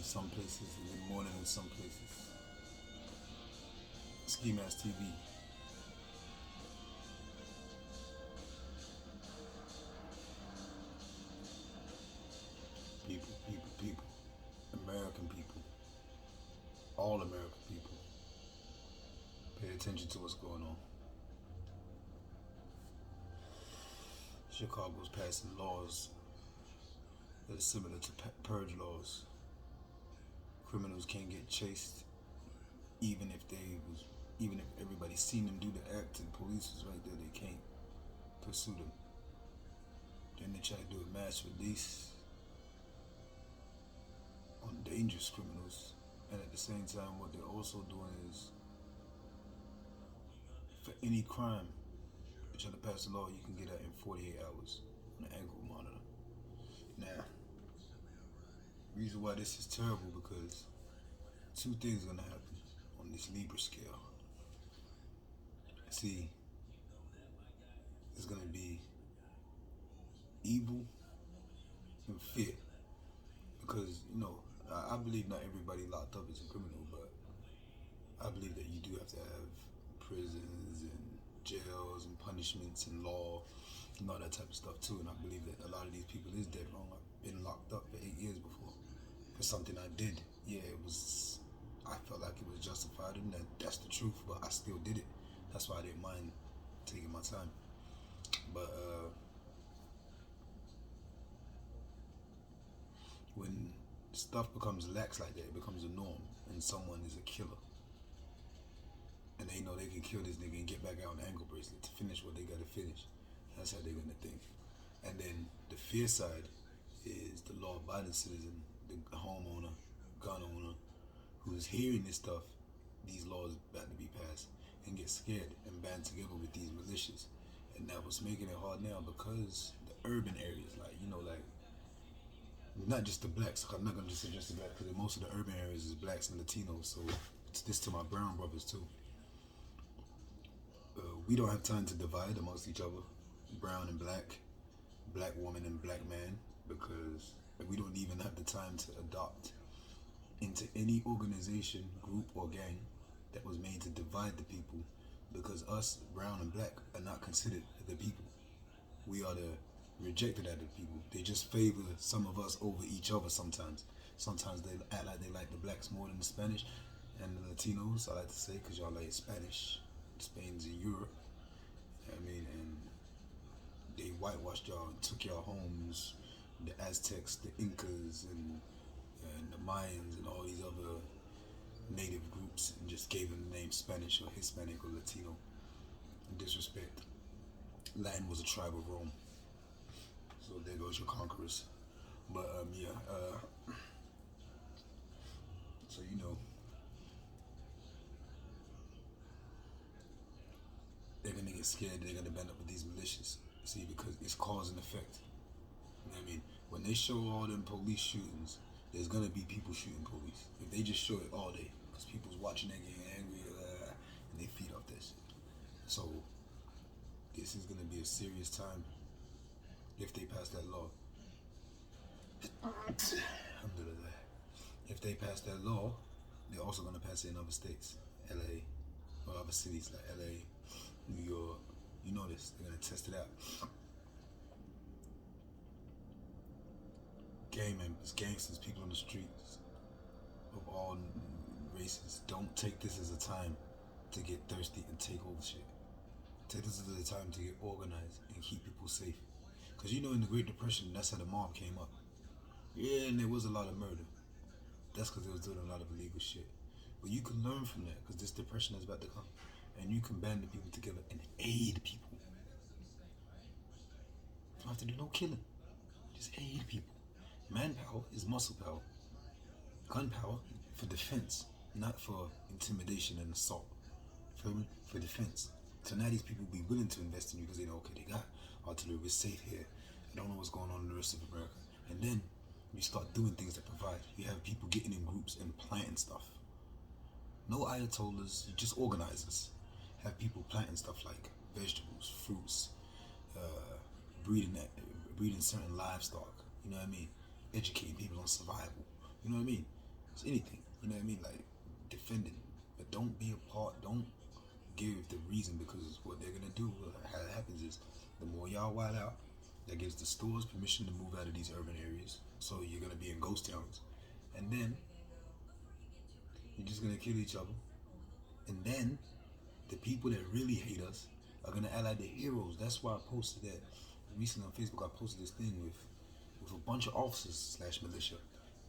some places and then morning in some places. Ski Mask TV. People. American people. All American people. Pay attention to what's going on. Chicago's passing laws that are similar to purge laws. Criminals can't get chased, even if everybody's seen them do the act and police was right there. They can't pursue them. Then they try to do a mass release on dangerous criminals, and at the same time, what they're also doing is, for any crime, they try to pass a law you can get out in 48 hours on an ankle monitor. Now, the reason why this is terrible because two things are gonna happen on this Libra scale. See, it's gonna be evil and fear, because I believe not everybody locked up is a criminal, but I believe that you do have to have prisons and jails and punishments and law and all that type of stuff too. And I believe that a lot of these people is dead wrong. I've been locked up for 8 years before for something I did. Yeah, I felt like it was justified, and that's the truth, but I still did it. That's why I didn't mind taking my time. But when stuff becomes lax like that, it becomes a norm, and someone is a killer, and they know they can kill this nigga and get back out on the ankle bracelet to finish what they gotta finish. That's how they're gonna think. And then the fear side is the law-abiding citizen, the homeowner, gun owner, who's hearing this stuff, these laws about to be passed, and get scared and band together with these militias. And that was making it hard now because the urban areas, like not just the blacks. I'm not gonna just suggest the blacks because most of the urban areas is blacks and Latinos. So it's this to my brown brothers too. We don't have time to divide amongst each other, brown and black woman and black man, because we don't even have the time to adopt into any organization, group, or gang that was made to divide the people, because us, brown and black, are not considered the people. We are the rejected at the people. They just favor some of us over each other sometimes. Sometimes they act like they like the blacks more than the Spanish and the Latinos, I like to say, because y'all like Spanish. Spain's in Europe. And they whitewashed y'all and took y'all homes. The Aztecs, the Incas, and the Mayans, and all these other native groups, and just gave them the name Spanish or Hispanic or Latino. Disrespect. Latin was a tribe of Rome. So there goes your conquerors. But so they're gonna get scared. They're gonna band up with these militias. See, because it's cause and effect. You know what I mean? When they show all them police shootings, there's gonna be people shooting police. If they just show it all day, because people's watching that getting angry, and they feed off that shit. So this is gonna be a serious time if they pass that law. Alhamdulillah. If they pass that law, they're also gonna pass it in other states, LA, or other cities like LA, New York. You know this. They're gonna test it out. Gang members, gangsters, people on the streets of all races, don't take this as a time to get thirsty and take over shit. Take this as a time to get organized and keep people safe. Because in the Great Depression, that's how the mob came up. Yeah, and there was a lot of murder. That's because they was doing a lot of illegal shit. But you can learn from that, because this depression is about to come. And you can band the people together and aid people. You don't have to do no killing. Just aid people. Manpower is muscle power. Gun power for defense, not for intimidation and assault. Feel me? For defense. So now these people will be willing to invest in you because they know, okay, they got artillery, we're safe here. I don't know what's going on in the rest of America. And then you start doing things that provide. You have people getting in groups and planting stuff. No ayatollahs, just organizers. Have people planting stuff like vegetables, fruits, breeding certain livestock. You know what I mean? Educating people on survival. You know what I mean? It's anything. You know what I mean? Like defending, but don't be a part. Don't give the reason, because what they're gonna do, how it happens is, the more y'all wild out, that gives the stores permission to move out of these urban areas. So you're gonna be in ghost towns, and then you're just gonna kill each other, and then the people that really hate us are gonna act like they're heroes. That's why I posted that recently on Facebook. I posted this thing with a bunch of officers slash militia.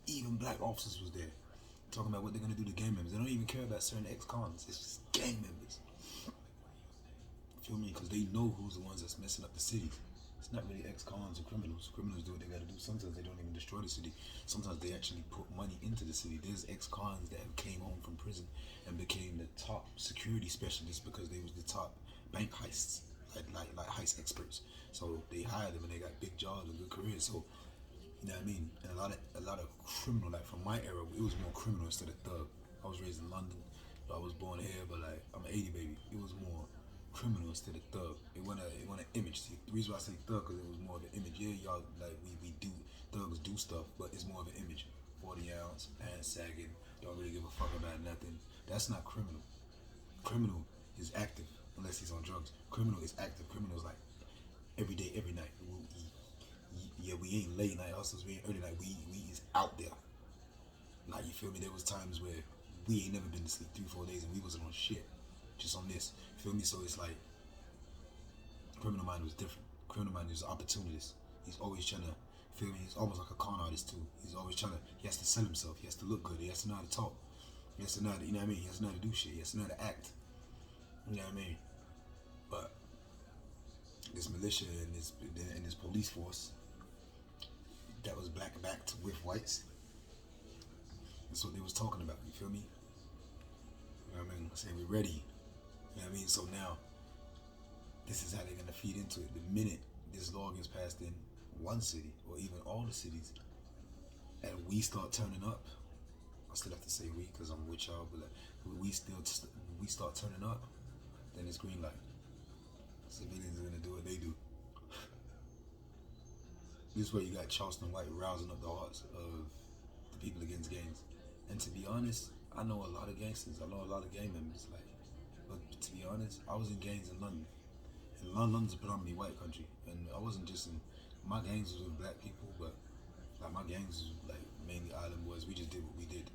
Even black officers was there, talking about what they're gonna do to gang members. They don't even care about certain ex-cons. It's just gang members. Feel me? Because they know who's the ones that's messing up the cities. It's not really ex-cons or criminals. Criminals do what they gotta do. Sometimes they don't even destroy the city. Sometimes they actually put money into the city. There's ex-cons that came home from prison and became the top security specialists because they was the top bank heists, like heist experts. So they hired them and they got big jobs and good careers. So you know what I mean? And a lot of criminal, like from my era, it was more criminal instead of thug. I was raised in London, I was born here, but like I'm an 80 baby. It was more criminal instead of thug. It went an image. See, the reason why I say thug, because it was more of an image. Yeah, y'all, like we do, thugs do stuff, but it's more of an image. 40 ounce, pants sagging, don't really give a fuck about nothing. That's not criminal. Criminal is active, unless he's on drugs. Criminal is active. Criminal is like every day, every night. Yeah, we ain't late night hustlers, we ain't early night. We is out there. Like, you feel me? There was times where we ain't never been to sleep 3-4 days and we wasn't on shit, just on this. You feel me? So it's like, criminal mind was different. Criminal mind is an opportunist. He's always trying to, feel me? He's almost like a con artist too. He's always trying to, he has to sell himself. He has to look good. He has to know how to talk. He has to know how to, you know what I mean? He has to know how to do shit. He has to know how to act. You know what I mean? But this militia and this police force that was black backed with whites, that's what they was talking about. You feel me? You know what I mean? Saying we're ready. You know what I mean? So now, this is how they're gonna feed into it. The minute this law gets passed in one city, or even all the cities, and we start turning up, I still have to say we, because I'm with y'all, but like, we start turning up, then it's green light. Civilians are gonna do what they do. This is where you got Charleston White rousing up the hearts of the people against gangs. And to be honest, I know a lot of gangsters. I know a lot of gang members. Like, but to be honest, I was in gangs in London. And London's a predominantly white country. And I wasn't just in, my gangs was with black people, but like my gangs was like mainly island boys. We just did what we did.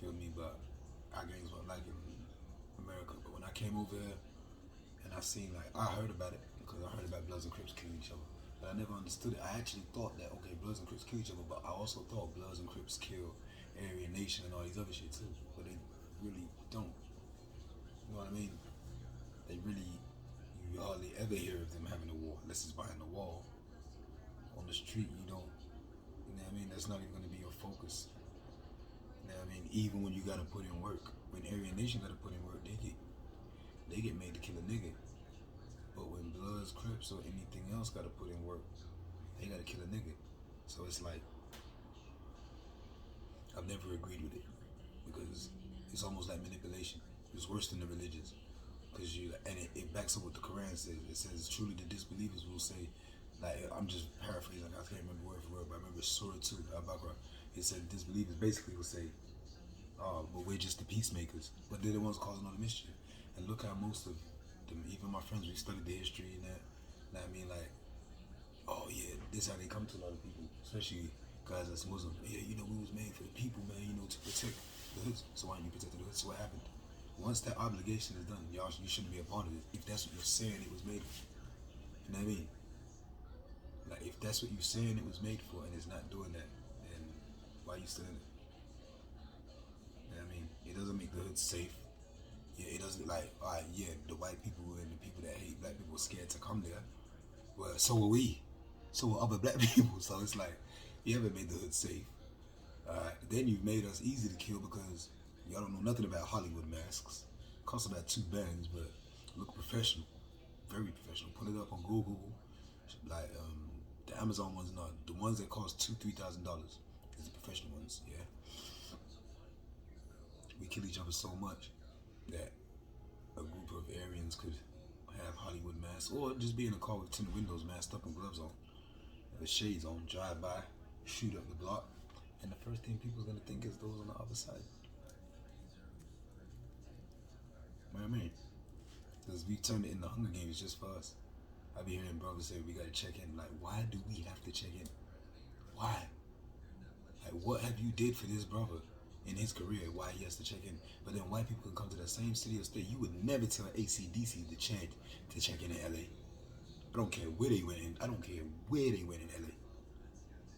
Feel me? But our gangs weren't like in America. But when I came over here and I seen, like, I heard about it because I heard about Bloods and Crips killing each other. But I never understood it. I actually thought that, okay, Bloods and Crips kill each other, but I also thought Bloods and Crips kill Aryan Nation and all these other shit too. But they really don't. You know what I mean? They really, you hardly ever hear of them having a war, unless it's behind the wall. On the street, you don't, you know what I mean? That's not even going to be your focus. You know what I mean? Even when you got to put in work. When Aryan Nation got to put in work, they get made to kill a nigga. But when Bloods, Crips, or anything else got to put in work, they got to kill a nigga. So it's like, I've never agreed with it because it's almost like manipulation. It's worse than the religions, because it backs up what the Quran says. It says truly the disbelievers will say, like, I'm just paraphrasing. I can't remember word for word, but I remember Surah 2 Al-Baqarah. It said disbelievers basically will say, but we're just the peacemakers, but they're the ones causing all the mischief. And look how most of them, even my friends, we studied the history and that. You know what I mean? Like, oh yeah, this is how they come to a lot of people, especially guys that's Muslim. Yeah, you know, we was made for the people, man, you know, to protect the hoods. So why don't you protect the hoods? So what happened? Once that obligation is done, you shouldn't be a part of it. If that's what you're saying it was made for. You know what I mean? Like, if that's what you're saying it was made for and it's not doing that, then why are you still in it? You know what I mean? It doesn't make the hood safe. Yeah, it doesn't, like, alright, yeah, the white people and the people that hate black people are scared to come there. Well, so are we. So are other black people. So it's like, you haven't made the hood safe. Then you've made us easy to kill because y'all don't know nothing about Hollywood masks. Cost about $2 bands, but look professional. Very professional. Put it up on Google. Like, the Amazon ones, not. The ones that cost $2,000-$3,000 is the professional ones, yeah. We kill each other so much that a group of Aryans could have Hollywood masks, or just be in a car with tinted windows, masked up and gloves on, the shades on, drive by, shoot up the block, And the first thing people's gonna think is those on the other side. You know what I mean? Because we turned it into Hunger Games just for us. I be hearing brothers say we gotta check in. Like, why do we have to check in? Why? Like, what have you did for this brother in his career? Why he has to check in? But then white people can come to the same city or state. You would never tell ACDC to chant to check in LA. I don't care where they went in. I don't care where they went in LA.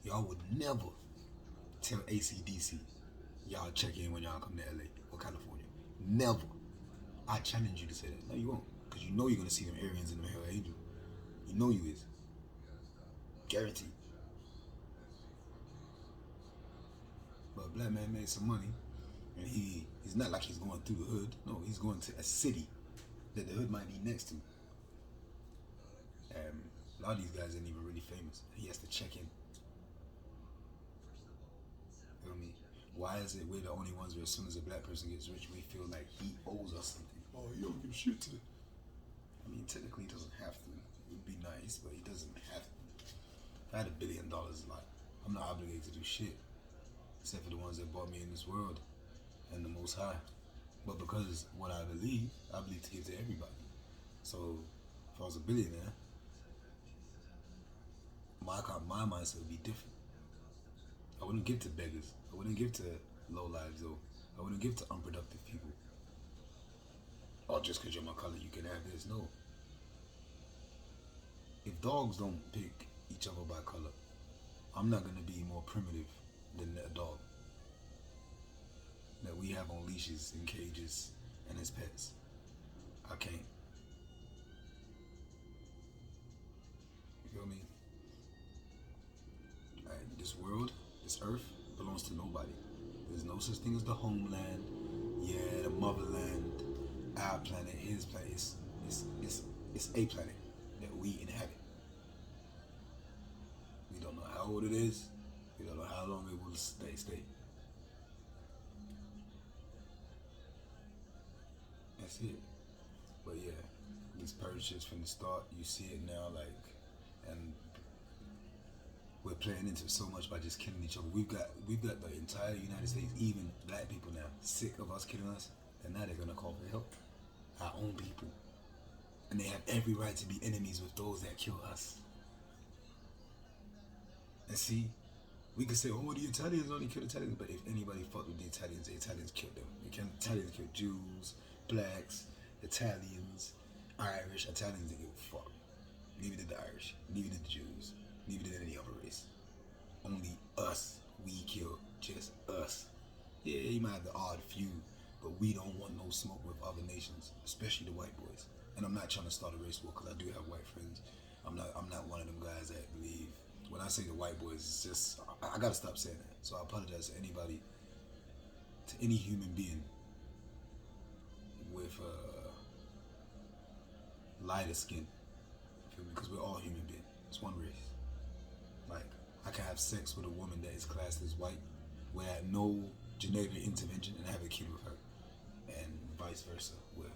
Y'all would never tell ACDC y'all check in when y'all come to LA or California. Never. I challenge you to say that. No, you won't. Because you know you're going to see them Aryans and them Hell Angels. You know you is. Guaranteed. But a black man made some money. And he's not like he's going through the hood. No, he's going to a city that the hood might be next to. A lot of these guys ain't even really famous. He has to check in. You know me? Why is it we're the only ones where as soon as a black person gets rich, we feel like he owes us something? Oh, he don't give shit to it. I mean, technically he doesn't have to. It would be nice, but he doesn't have to. If I had $1 billion, like, I'm not obligated to do shit. Except for the ones that brought me in this world and the Most High. But because what I believe to give to everybody. So if I was a billionaire, my mindset would be different. I wouldn't give to beggars. I wouldn't give to low lives, though. I wouldn't give to unproductive people. Oh, just because you're my color, you can have this. No. If dogs don't pick each other by color, I'm not going to be more primitive than a dog that we have on leashes in cages and as pets. I can't. You feel me? Like, this world, this earth, belongs to nobody. There's no such thing as the homeland, the motherland, our planet, his planet. It's a planet that we inhabit. We don't know how old it is. We don't know how long it will stay. That's it. But yeah, this purge is from the start. You see it now, like, and we're playing into so much by just killing each other. We've got the entire United States, even black people now, sick of us killing us, and now they're gonna call for help. Our own people. And they have every right to be enemies with those that kill us. And see, we could say, oh, the Italians only killed Italians, but if anybody fought with the Italians killed them. The Italians killed Jews, blacks, Italians, Irish. Italians didn't give a fuck. Neither did the Irish, neither did the Jews, neither did any other race. Only us, we killed just us. Yeah, you might have the odd few, but we don't want no smoke with other nations, especially the white boys. And I'm not trying to start a race war because I do have white friends. I'm not one of them guys that believe. When I say the white boys, it's just I gotta stop saying that. So I apologize to anybody, to any human being with lighter skin, because we're all human beings. It's one race. Like, I can have sex with a woman that is classed as white without no genetic intervention and have a kid with her, and vice versa with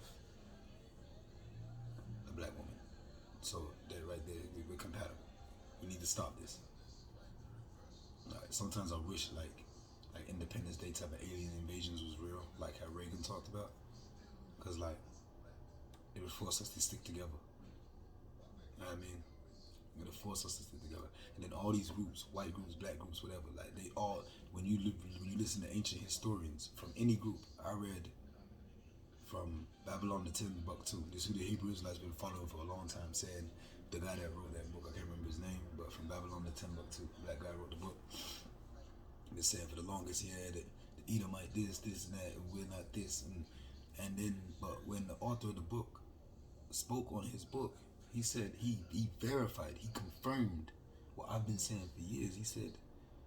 a black woman. So that right there, we're compatible. We need to stop this. Like, sometimes I wish like Independence Day type of alien invasions was real, like how Reagan talked about, because like it would force us to stick together. You know what I mean? It would force us to stick together. And then all these groups, white groups, black groups, whatever, like they all, when you listen to ancient historians from any group, I read from Babylon to Timbuktu. This is who the Hebrew Israelites been following for a long time, saying the guy that wrote that book, I can't remember his name, but from Babylon to Timbuktu, black guy wrote the book. They said for the longest, that the Edomite this and that, and we're not this, and then, but when the author of the book spoke on his book, he said he verified, he confirmed what I've been saying for years. He said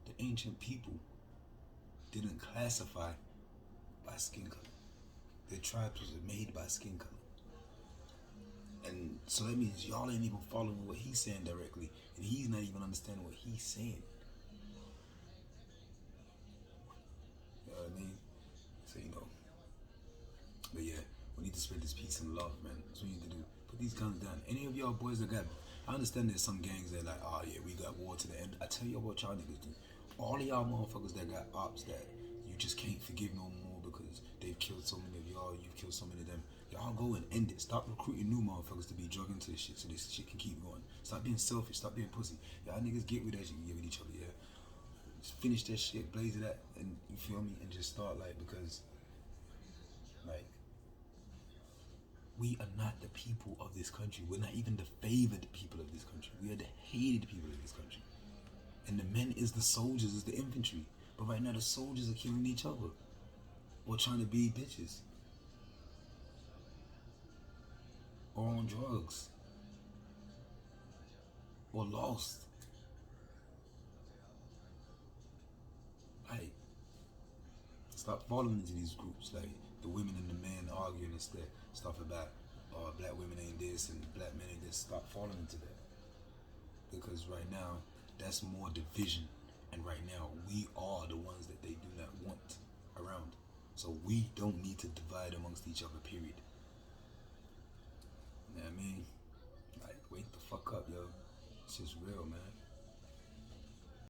the ancient people didn't classify by skin color. Their tribes was made by skin color. And so that means y'all ain't even following what he's saying directly, and he's not even understanding what he's saying. You know what I mean? So, but yeah, we need to spread this peace and love, man. That's what we need to do. Put these guns down. Any of y'all boys that got, I understand there's some gangs that like, oh yeah, we got war to the end. I tell y'all what y'all niggas do. All of y'all motherfuckers that got ops that you just can't forgive no more because they've killed so many of y'all, you've killed so many of them. Y'all go and end it. Stop recruiting new motherfuckers to be drug into this shit so this shit can keep going. Stop being selfish. Stop being pussy. Y'all niggas get with that shit. You give it each other, yeah. Just finish that shit, blaze it out, and you feel me? And just start like, because like we are not the people of this country. We're not even the favored people of this country. We are the hated people of this country. And the men is the soldiers, is the infantry. But right now the soldiers are killing each other. Or trying to be bitches. Or on drugs. Or lost. Like, stop falling into these groups. Like, the women and the men arguing and stuff about black women ain't this and black men ain't this. Stop falling into that. Because right now, that's more division. And right now, we are the ones that they do not want around. So we don't need to divide amongst each other, period. You know what I mean? Like, wake the fuck up, yo. It's just real, man.